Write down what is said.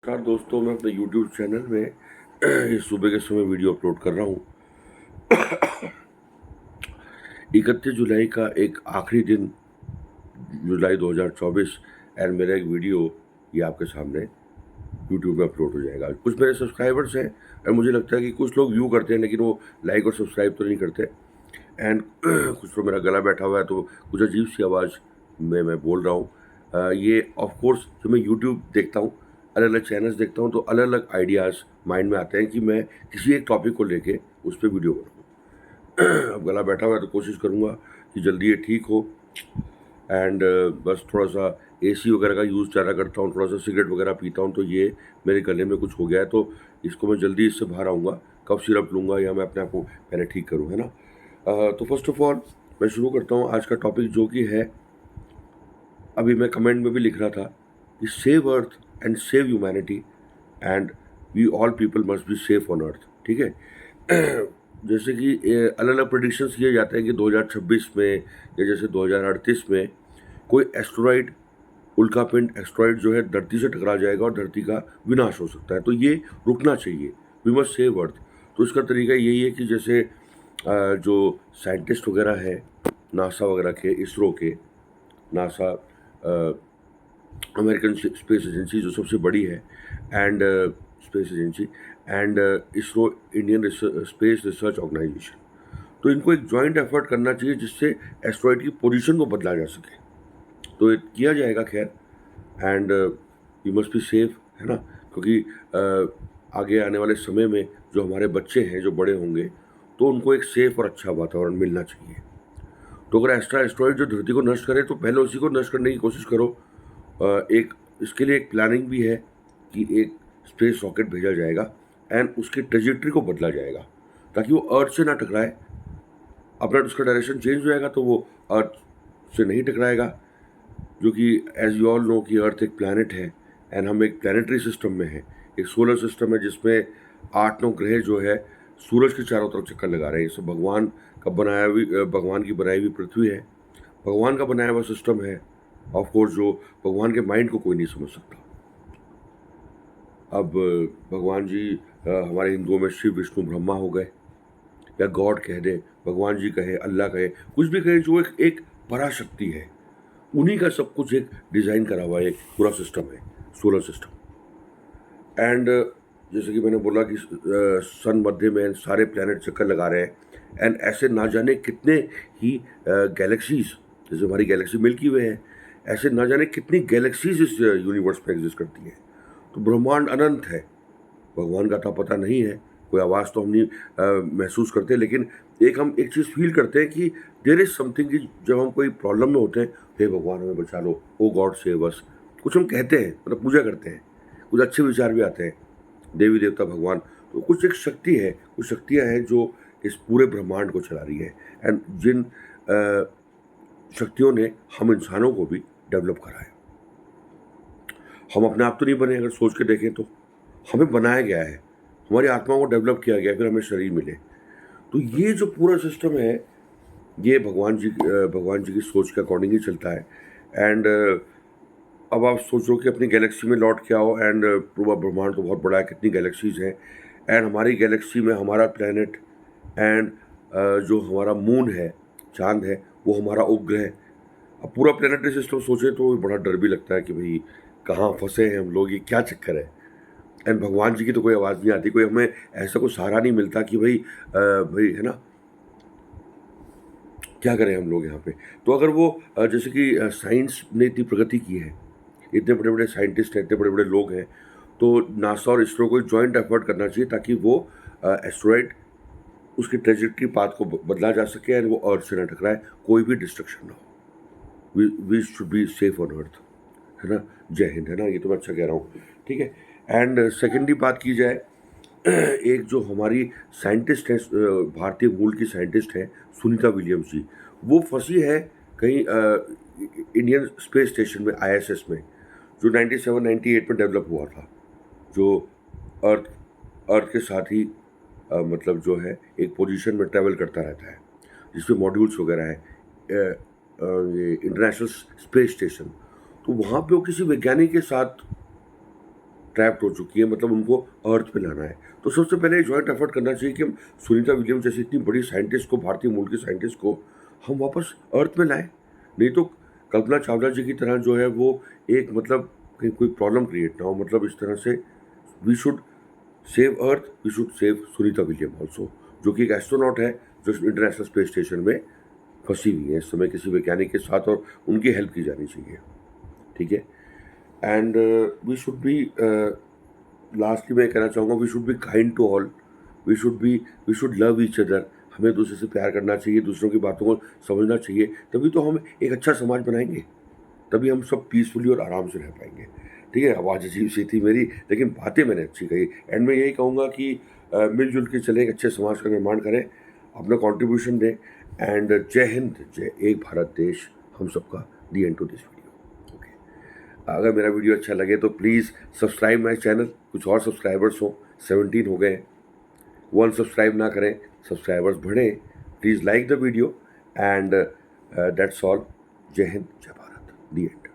नमस्कार दोस्तों, मैं अपने YouTube चैनल में इस सुबह के समय वीडियो अपलोड कर रहा हूँ। 31 जुलाई का एक आखिरी दिन, जुलाई 2024, एंड मेरा एक वीडियो ये आपके सामने YouTube में अपलोड हो जाएगा। कुछ मेरे सब्सक्राइबर्स हैं और मुझे लगता है कि कुछ लोग व्यू करते हैं लेकिन वो लाइक और सब्सक्राइब तो नहीं करते। एंड कुछ तो मेरा गला बैठा हुआ है तो कुछ अजीब सी आवाज़ में मैं बोल रहा हूँ। ये ऑफ कोर्स जो मैं यूट्यूब देखता हूँ, अलग अलग चैनल्स देखता हूँ, तो अलग अलग आइडियाज़ माइंड में आते हैं कि मैं किसी एक टॉपिक को लेके उस पर वीडियो बनाऊँ। अब गला बैठा हुआ है तो कोशिश करूँगा कि जल्दी ये ठीक हो। एंड बस थोड़ा सा एसी वगैरह का यूज़ ज़्यादा करता हूँ, थोड़ा सा सिगरेट वगैरह पीता हूँ, तो ये मेरे गले में कुछ हो गया है, तो इसको मैं जल्दी इससे बाहर आऊँगा। कफ सिरप लूँगा या मैं अपने आप को पहले ठीक करूँ, है ना। तो फर्स्ट ऑफ ऑल मैं शुरू करता हूँ आज का टॉपिक, जो कि है, अभी मैं कमेंट में भी लिख रहा था कि save earth and save humanity and we all people must be safe on earth. ठीक है। जैसे कि अलग अलग प्रेडिक्शंस किए जाते हैं कि 2026 में या जैसे 2038 में कोई एस्ट्रॉइड, उल्कापिंड एस्ट्रॉइड जो है धरती से टकरा जाएगा और धरती का विनाश हो सकता है, तो ये रुकना चाहिए। We must save earth. तो इसका तरीका यही है कि जैसे जो साइंटिस्ट वगैरह है नासा वगैरह के, इसरो के, नासा अमेरिकन स्पेस एजेंसी जो सबसे बड़ी है, and space agency, and ISRO Indian space research organisation, तो इनको एक जॉइंट एफर्ट करना चाहिए जिससे एस्ट्रॉइड की पोजीशन को बदला जा सके। तो ये किया जाएगा खैर। And you must be safe, है ना, क्योंकि आगे आने वाले समय में जो हमारे बच्चे हैं जो बड़े होंगे, तो उनको एक सेफ और अच्छा वातावरण मिलना चाहिए। तो अगर एस्ट्रॉइड जो धरती को नष्ट करे तो पहले उसी को नष्ट करने की कोशिश करो। एक इसके लिए एक प्लानिंग भी है कि एक स्पेस रॉकेट भेजा जाएगा एंड उसकी ट्रेजेक्ट्री को बदला जाएगा ताकि वो अर्थ से ना टकराए। अपना उसका डायरेक्शन चेंज हो जाएगा तो वो अर्थ से नहीं टकराएगा, जो कि एज यू ऑल नो कि अर्थ एक प्लैनेट है एंड हम एक प्लानिटरी सिस्टम में हैं। एक सोलर सिस्टम है जिसमें 8-9 ग्रह जो है सूरज के चारों तरफ चक्कर लगा रहे हैं। ये सब भगवान का बनाया हुई, भगवान की बनाई हुई पृथ्वी है, भगवान का बनाया हुआ सिस्टम है। ऑफ कोर्स जो भगवान के माइंड को कोई नहीं समझ सकता। अब भगवान जी हमारे हिंदुओं में शिव विष्णु ब्रह्मा हो गए, या गॉड कह दें, भगवान जी कहे, अल्लाह कहे, कुछ भी कहे, जो एक पराशक्ति है, उन्हीं का सब कुछ एक डिज़ाइन करा हुआ एक पूरा सिस्टम है, सोलर सिस्टम। एंड जैसे कि मैंने बोला कि सन मध्य में सारे प्लैनेट चक्कर लगा रहे हैं, एंड ऐसे ना जाने कितने ही गैलेक्सीज, जैसे हमारी गैलेक्सी मिल्की वे है, ऐसे ना जाने कितनी गैलेक्सीज इस यूनिवर्स में एग्जिस्ट करती हैं। तो ब्रह्मांड अनंत है, भगवान का तो पता नहीं है, कोई आवाज़ तो हम नहीं महसूस करते, लेकिन हम एक चीज़ फील करते हैं कि देयर इज़ समथिंग, कि जब हम कोई प्रॉब्लम में होते हैं, हे भगवान हमें बचा लो, ओ गॉड सेव अस, कुछ हम कहते हैं, मतलब पूजा करते हैं, कुछ अच्छे विचार भी आते हैं, देवी देवता भगवान, तो कुछ एक शक्ति है, कुछ शक्तियाँ हैं जो इस पूरे ब्रह्मांड को चला रही है, एंड जिन शक्तियों ने हम इंसानों को भी डेवलप करा है। हम अपने आप तो नहीं बने, अगर सोच के देखें तो हमें बनाया गया है, हमारी आत्मा को डेवलप किया गया, फिर हमें शरीर मिले। तो ये जो पूरा सिस्टम है, ये भगवान जी की सोच के अकॉर्डिंग ही चलता है। एंड अब आप सोचो कि अपनी गैलेक्सी में लौट के आओ, एंड पूरा ब्रह्मांड तो बहुत बड़ा है, कितनी गैलेक्सीज हैं, एंड हमारी गैलेक्सी में हमारा प्लैनेट, एंड जो हमारा मून है, चांद है, वो हमारा उपग्रह। अब पूरा प्लानिटरी सिस्टम सोचे तो बड़ा डर भी लगता है कि भाई कहाँ फंसे हैं हम लोग, ये क्या चक्कर है। एंड भगवान जी की तो कोई आवाज़ नहीं आती, कोई हमें ऐसा कोई सहारा नहीं मिलता कि भाई भाई, है ना, क्या करें हम लोग यहाँ पे। तो अगर वो जैसे कि साइंस ने इतनी प्रगति की है, इतने बड़े बड़े साइंटिस्ट हैं, इतने बड़े बड़े लोग हैं, तो नासा और इसरो को जॉइंट एफर्ट करना चाहिए ताकि वो एस्ट्रॉइड, उसकी ट्रेजेक्ट्री पाथ को बदला जा सके एंड वो अर्थ से ना टकराए, कोई भी डिस्ट्रक्शन ना हो। We should be safe on earth, है ना। जय हिंद, है ना, ये तो मैं अच्छा कह रहा हूँ, ठीक है। एंड सेकेंडली बात की जाए, एक जो हमारी साइंटिस्ट है, भारतीय मूल की साइंटिस्ट है सुनीता विलियम्स जी, वो फंसी है कहीं इंडियन स्पेस स्टेशन में, आईएसएस में, जो 97-98 में डेवलप हुआ था, जो अर्थ अर्थ के साथ ही मतलब जो है एक पोजीशन में ट्रैवल करता रहता है, जिसमें मॉड्यूल्स वगैरह है, ये इंटरनेशनल स्पेस स्टेशन। तो वहाँ पे वो किसी वैज्ञानिक के साथ ट्रैप्ड हो चुकी है, मतलब उनको अर्थ पे लाना है। तो सबसे पहले जॉइंट एफर्ट करना चाहिए कि हम सुनीता विलियम्स जैसी इतनी बड़ी साइंटिस्ट को, भारतीय मूल की साइंटिस्ट को हम वापस अर्थ में लाएं। नहीं तो कल्पना चावला जी की तरह जो है वो एक मतलब कहीं कोई प्रॉब्लम क्रिएट ना हो। मतलब इस तरह से we should save earth, we should save Sunita William also, जो कि एक एस्ट्रोनॉट है जो इंटरनेशनल स्पेस स्टेशन में फंसी हुई है इस समय किसी वैज्ञानिक के साथ, और उनकी हेल्प की जानी चाहिए। ठीक है। And we should be, lastly मैं कहना चाहूँगा, we should be kind to all, we should love each other. हमें दूसरे से प्यार करना चाहिए, दूसरों की बातों को समझना चाहिए, तभी तो हम एक अच्छा समाज बनाएंगे, तभी हम सब पीसफुली और आराम से रह पाएंगे। ठीक है, आवाज़ अजीब सी थी मेरी, लेकिन बातें मैंने अच्छी कही। एंड मैं यही कहूँगा कि मिलजुल के चले, एक अच्छे समाज का निर्माण करें, अपना कंट्रीब्यूशन दें। एंड जय हिंद, जय एक भारत देश हम सबका। The end to this video. Okay, अगर मेरा वीडियो अच्छा लगे तो प्लीज़ सब्सक्राइब माई चैनल। कुछ और सब्सक्राइबर्स हों, 17 हो गए, 1 सब्सक्राइब ना करें, सब्सक्राइबर्स बढ़ें। Please like the video and that's all. जय हिंद, जय भारत। दी एंड।